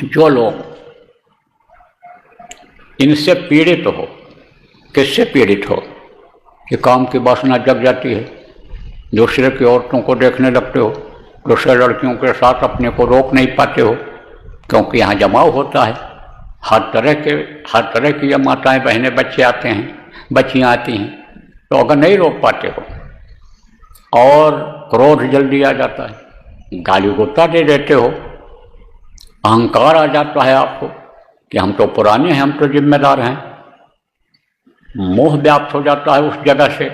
जो लोग इनसे पीड़ित हो, किससे पीड़ित हो कि काम की वासना जग जाती है, दूसरे की औरतों को देखने लगते हो, दूसरे लड़कियों के साथ अपने को रोक नहीं पाते हो, क्योंकि यहाँ जमाव होता है, हर तरह की ये माताएं बहनें बच्चे आते हैं, बच्चियाँ आती हैं, तो अगर नहीं रोक पाते हो और क्रोध जल्दी आ जाता है, गाली गुस्सा दे देते हो, अहंकार आ जाता है आपको कि हम तो पुराने हैं, हम तो जिम्मेदार हैं, मोह व्याप्त हो जाता है उस जगह से,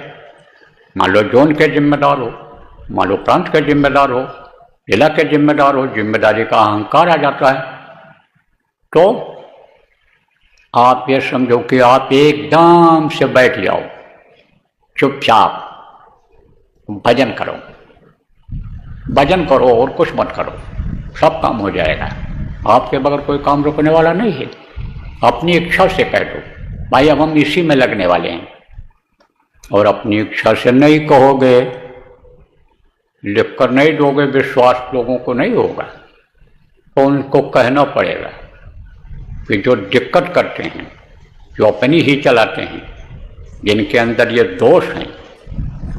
मान लो जोन के जिम्मेदार हो, मान लो प्रांत के जिम्मेदार हो, जिला के जिम्मेदार हो, जिम्मेदारी का अहंकार आ जाता है। तो आप ये समझो कि आप एकदम से बैठ जाओ, चुपचाप भजन करो, भजन करो और कुछ मत करो, सब काम हो जाएगा। आपके बगैर कोई काम रुकने वाला नहीं है। अपनी इच्छा से कह दो भाई अब हम इसी में लगने वाले हैं, और अपनी इच्छा से नहीं कहोगे, लिख कर नहीं दोगे, विश्वास लोगों को नहीं होगा, तो उनको कहना पड़ेगा कि जो दिक्कत करते हैं, जो अपनी ही चलाते हैं, जिनके अंदर ये दोष हैं,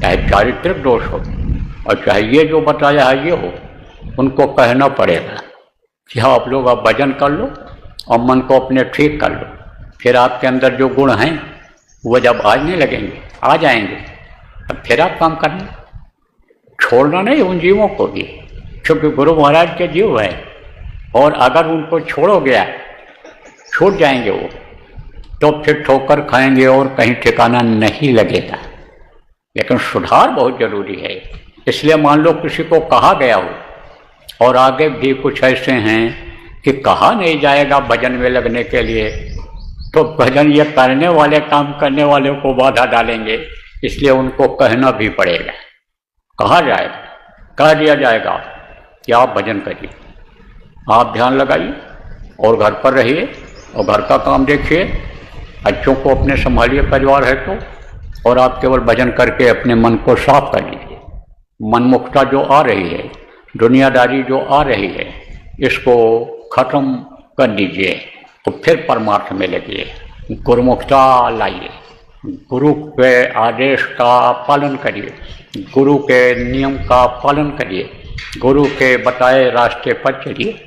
चाहे चारित्रिक दोष हो और चाहे ये जो बताया है ये हो, उनको कहना पड़ेगा कि हाँ आप लोग अब भजन कर लो और मन को अपने ठीक कर लो, फिर आपके अंदर जो गुण हैं वो जब आने लगेंगे, आ जाएंगे, तब फिर आप काम करना, छोड़ना नहीं उन जीवों को भी, क्योंकि गुरु महाराज के जीव है, और अगर उनको छोड़ोगे, छूट जाएंगे वो, तो फिर ठोकर खाएंगे और कहीं ठिकाना नहीं लगेगा। लेकिन सुधार बहुत जरूरी है। इसलिए मान लो किसी को कहा गया हो और आगे भी कुछ ऐसे हैं कि कहा नहीं जाएगा भजन में लगने के लिए, तो भजन ये करने वाले, काम करने वाले को बाधा डालेंगे, इसलिए उनको कहना भी पड़ेगा, कहा जाएगा, कह दिया जाएगा कि आप भजन करिए, आप ध्यान लगाइए और घर पर रहिए और घर का काम देखिए, बच्चों को अपने संभालिए, परिवार है तो, और आप केवल भजन करके अपने मन को साफ कर लीजिए। मनमुखता जो आ रही है, दुनियादारी जो आ रही है, इसको खत्म कर दीजिए, तो फिर परमार्थ में लगिए, गुरुमुखता लाइए, गुरु के आदेश का पालन करिए, गुरु के नियम का पालन करिए, गुरु के बताए रास्ते पर चलिए।